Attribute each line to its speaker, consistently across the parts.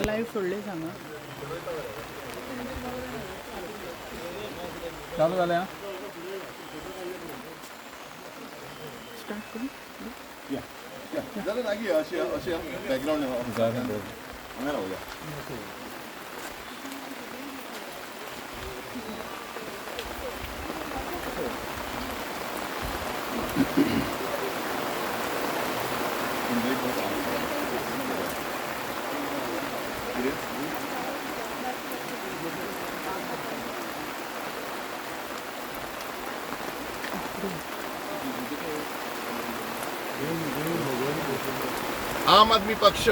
Speaker 1: Live सोडले सांगा.
Speaker 2: चालू झाल्या
Speaker 1: स्टार्ट करू.
Speaker 3: जरा जागी अशी अशी बॅकग्राऊंड आम्हाला राहूया. आम आदमी पक्ष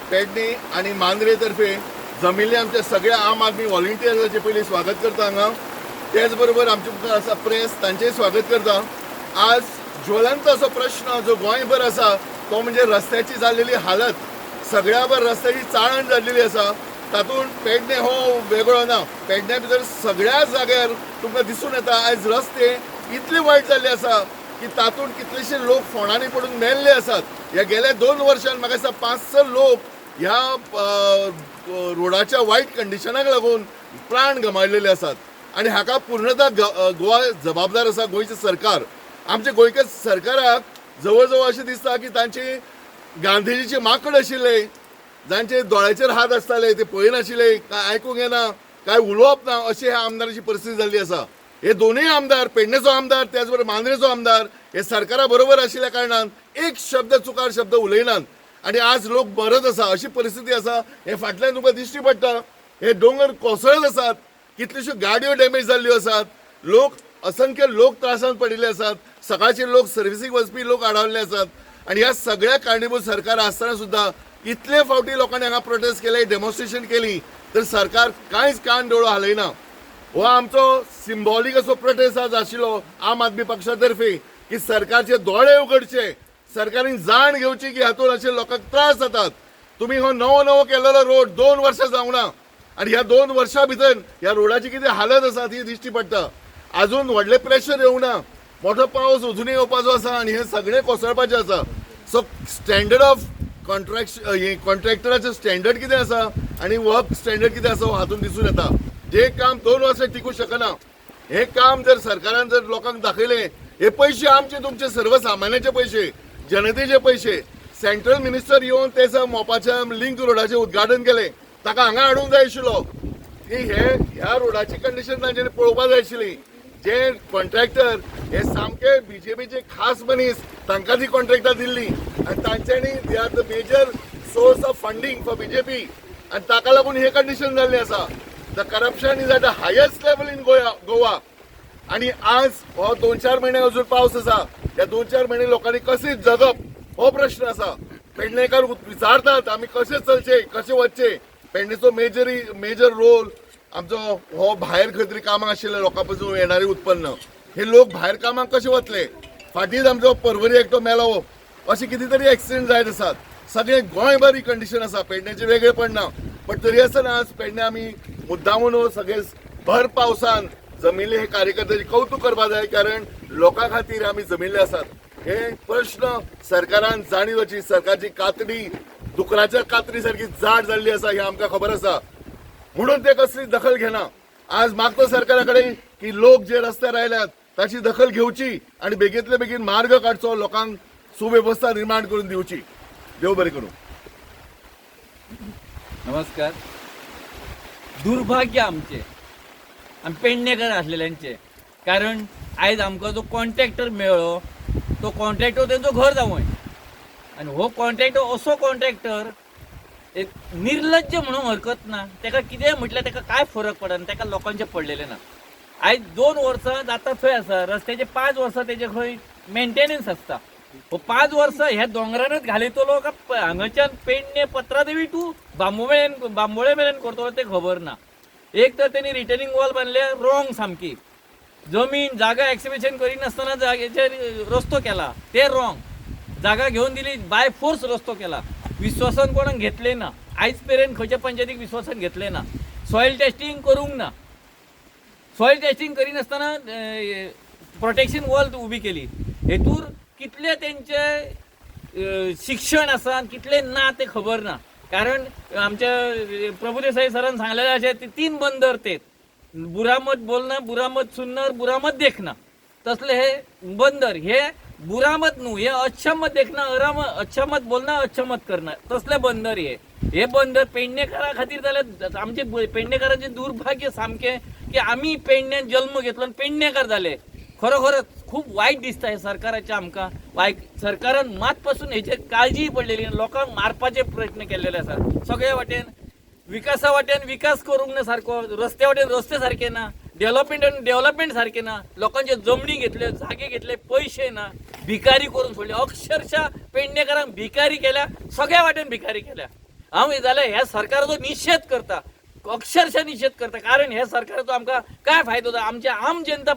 Speaker 3: पेडणे आणि मांद्रेतर्फे जमिल्ले आमच्या सगळ्या आम आदमी व्हॉलंटियर्सांचे पयलीं स्वागत करता हांगा. तेच बरोबर आमचे मुखार आसा प्रेस, तांचेय स्वागत करता. आज ज्वलंत असो प्रश्न जो गोंयभर आसा तो म्हणजे रस्त्याची जाल्लेली हालत. सगळ्याभर रस्त्याची चाळण जाल्लेली आसा. तातूंत पेडणे हो वेगळो ना. पेडण्या भितर सगळ्या जाग्यार तुमकां दिसून येता आयज रस्ते इतले वायट जाल्ले आसा की तातूंत कितलेशे लोक फोंडांनी पडून मेल्ले आसात. ह्या गेल्या 2 वर्षांत म्हाका दिसता 5-6 लोक ह्या रोडाच्या वायट कंडिशनाक लागून प्राण गमायलेले आसात. आनी हाका पूर्णतः गोवा जबाबदार आसा, गोंयचें सरकार. आमचे गोंयच्या सरकाराक जवळ जवळ अशें दिसता की तांचे गांधीजीचे माकड आशिल्ले, जांचे दोळ्याचेर हात आसताले ते पळयनाशिल्ले, काय आयकूंक येना, काय उलोवप ना, अशी ह्या आमदाराची परिस्थिती जाल्ली आसा. हे दोनूय आमदार, पेडणेचो आमदार त्याच बरोबर मांद्रेचो आमदार, हे सरकारा बरोबर आशिल्ल्या कारणान एक शब्द चुकार शब्द उलयनात आणि आज लोक मरत आसा. अशी परिस्थिती आसा. हे फाटल्यान तुमकां दिश्टी पडटा. हे दोंगर कोसळत आसात, कितल्योश्यो गाडयो डॅमेज जाल्ल्यो आसात, लोक असंख्य लोक त्रासांत पडिल्ले आसात, सकाळचे लोक सर्विसीक वचपी लोक आडावल्ले आसात. आणि ह्या सगळ्या कारणीभूत सरकार आसतना सुद्दां इतले फावटी लोकांनी हांगा प्रोटेस्ट केले, डेमॉन्स्ट्रेशन केली, तर सरकार कांयच कान दोळो हालयना. हो आमचो सिंबॉलीक असो प्रोटेस्ट आज आशिल्लो आम आदमी पक्षातर्फे की सरकारचे दोळे उगडचे, सरकारान जाण घेवची की हातून अशे लोकांक त्रास जातात. तुम्ही हो नवो केलेलो रोड 2 वर्सां जावना आणि ह्या 2 वर्सां भितर ह्या रोडाची कितें हालत आसा ती दिश्टी पडटा. अजून व्हडले प्रेशर येवना, मोठो पावस अजुनूय येवपाचो आसा आणि हे सगळे कोसळपाचे आसा. सो स्टँडर्ड ऑफ कॉन्ट्रॅक्टराचें स्टँडर्ड कितें आसा आणि वर्क स्टँडर्ड कितें आसा हातून दिसून येता. जे काम 2 वर्सां टिकूं शकना, हे काम जर सरकारान जर लोकांक दाखयले, हे पैसे आमचे तुमचे सर्वसामान्याचे पैसे, जनतेचे पैसे. सेंट्रल मिनिस्टर येवन त्याचा मोपाच्या लिंक रोडाचे उद्घाटन केले, ताका हांगा हाडूंक जाय आशिल्लो की ह्या रोडाची कंडिशन तांच्यांनी पळोवपाक जाय आशिल्ली. जे कॉन्ट्रॅक्टर हे सामके बीजेपीचे खास मनीस, तांकां ती कॉन्ट्रॅक्टां दिल्ली आणि तांच्यांनी they are the major source of funding for BJP आणि ताका लागून हे कंडिशन जाल्लें आसा. The corruption is at the highest level in Goa. आणि आज हो 2-4 महिने अजून पावस आसा. या 2-4 महिने लोकांनी कशें जगप हो प्रश्न आसा. पेडणेकार विचारतात आमी कशें चलचे, कशें वचचे. पेडणेचो मेजर रोल आमचो हो भायर खंय तरी कामाक आशिल्ल्या लोकां पासून येणारे उत्पन्न. हे लोक भायर कामाक कशें वतले. फाटींच आमचो परवरी एकटो मेलो, अशें कितें तरी एक्सिडेंट जायत आसात. सगळे गोंयभर ही कंडिशन आसा. पेडणेचे वेगळे पडना, पण तरी आसतना आज पेडणे आमी मुद्दामून सगळे भर पावसान जमिल्ले हे कार्यकर्त्याचे कौतुक करपा जाय, कारण लोकां खातीर आमी जमिल्ले आसात. हे प्रश्न सरकारान जाणीवची. सरकारची कातडी दुकराच्या कातडी सारखी जाड जाल्ली आसा हे आमकां खबर आसा, म्हणून ते कसली दखल घेना. आज मागतो सरकारा कडेन की लोक जे रस्त्यार आयल्यात ताची दखल घेवची आणि बेगींतले बेगीन मार्ग काडचो, लोकांक सुव्यवस्था निर्माण करून दिवची. देव बरें करूं.
Speaker 4: नमस्कार. दुर्भाग्य आमचे आमी पेडणेकर आसलेल्यांचे, कारण आयज आमकां जो कॉन्ट्रॅक्टर मेळ्ळो तो कॉन्ट्रॅक्टर तेंचो घर जावंय. आनी हो कॉन्ट्रॅक्टर असो कॉन्ट्रॅक्टर एक निर्लज्ज म्हणूंक हरकत ना. ताका कितें म्हटल्यार ताका काय फरक पडना, ताका लोकांचे पडलेले ना. आयज 2 वर्सां जाता थंय आसा, रस्त्याचे 5 वर्सां तेजे खंय मेंटेनन्स आसता. हो 5 वर्सां ह्या दोंगरानच घालितलो काय हांगाच्यान पेडणे पत्रादेवी टू बांबोळे मेरेन करतलो ते खबर ना. एक तर त्यांनी रिटर्निंग वॉल बांधले रॉंग सामकी. जमीन जागा एक्सिबिशन करिनासतना जागेचेर रस्तो केला ते रॉंग. जागा घेवन दिली बाय फोर्स रस्तो केला. विश्वासान कोणाक घेतले ना. आयज पर्यंत खंयच्या पंचायतीक विश्वासान घेतले ना. सॉयल टेस्टिंग करूंक ना. सॉयल टेस्टिंग करिनासतना प्रोटेक्शन वॉल उबी केली. हेतूर कितले तेंचे शिक्षण आसा आनी कितले ना ते खबर ना. कारण आमच्या प्रभुदेसाई सरान सांगलेले अशें ते 3 बंदर ते बुरा मत बोलना, बुरा मत सुनना, बुरा मत देखना. तसले हे बंदर हे बुरा मत न्हू, हे अच्छा मत देखना, अच्छा मत बोलना, अच्छा मत करना, तसले बंदर हे बंदर पेडणेकारा खातीर जाल्यार आमचे पेडणेकारांचे दुर्भाग्य सामके की आमी पेडण्यान जल्म घेतलो आनी पेडणेकार जाले. खरोखरच खूप वाईट दिसता हे सरकाराचे आमकां. सरकारान मात पासून हेचेर काळजी पडलेली, लोकांक मारपाचे प्रयत्न केलेले आसात. सगळ्या वाटेन विकासा वाटेन विकास करूंक ना सारको, रस्त्या वाटेन रस्ते सारखे ना, डेव्हलपमेंट सारखे ना, लोकांचे जमनी घेतले, जागे घेतले, पैसे ना, भिकारी करून सोडले. अक्षरशः पेडणेकारांक भिकारी केल्या, सगळ्या वाटेन भिकारी केल्या. हांव हे जाल्यार ह्या सरकाराचो निशेध करता, अक्षरशः निषेध करता. कारण ह्या सरकाराचो आमकां काय फायदो जाला, आमच्या आम जनता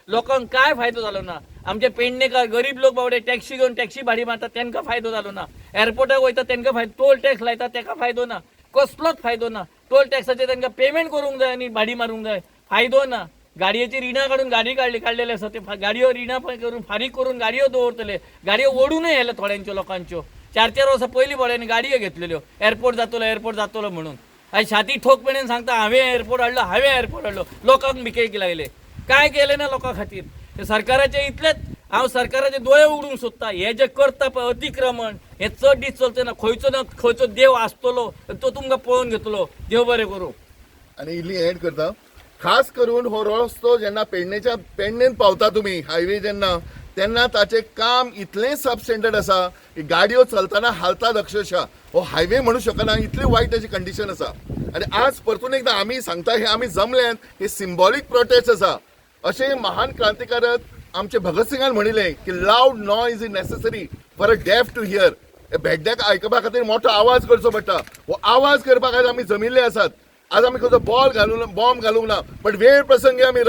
Speaker 4: लोकांक काय फायदो जालो ना. आमचे पेडणेकार गरीब लोक बावडे टॅक्सी घेवन टॅक्सी भाडी मारतात तांकां फायदो जालो ना. एअरपोर्टाक वयता तांकां फायदो, टोल टॅक्स लायता ताका फायदो ना, कसलोच फायदो ना. टोल टॅक्साचे तांकां पेमेंट करूंक जाय आनी भाडी मारूंक जाय, फायदो ना. गाडयेची रिणां काडून गाडी काडलेले आसा ते गाडयो रिणां करून फारीक करून गाडयो दवरतले. गाडयो ओडूनय येयले थोड्यांच्यो लोकांच्यो. 4-4 वर्सां पयलीं भोळ्यांनी गाडयो घेतलेल्यो एअरपोर्ट जातलो म्हणून. आयज छाती ठोकपणेन सांगता हांवें एअरपोर्ट हाडलो, लोकांक भिकेक लागले. काय केलें ना लोकां खातीर. हे सरकाराचे इतलेच हांव सरकाराचे दोळे उगडूंक सोदता. हे जे करता पळय अतिक्रमण, हे चड दीस चलचे ना. खंयचो देव आसतलो तो तुमकां पळोवन घेतलो. देव बरें करूं.
Speaker 3: आणि इल्ली एड करता, खास करून हो रस्तो जेन्ना पेडणेन पावता तुमी हायवे तेन्ना ताचें काम इतलें सब स्टँडर्ड आसा की गाडयो चलतना हालतात अक्षरशः. हो हायवे म्हणू शकना, इतली वायट ताची कंडिशन आसा. आनी आज परतून एकदां आमी सांगता हे आमी जमल्यात हे सिंबॉलीक प्रोटेस्ट आसा. अशें महान क्रांतिकारक आमचे भगत सिंगान म्हणिल्लें की loud noise is necessary for a डेफ टू हियर. भेड्याक आयकपा खातीर मोठो आवाज करचो पडटा. हो आवाज करपाक आज आमी जमिल्ले आसात. आज आमी खंयचो बॉम्ब घालूंक ना, बट वेळ प्रसंगी आमी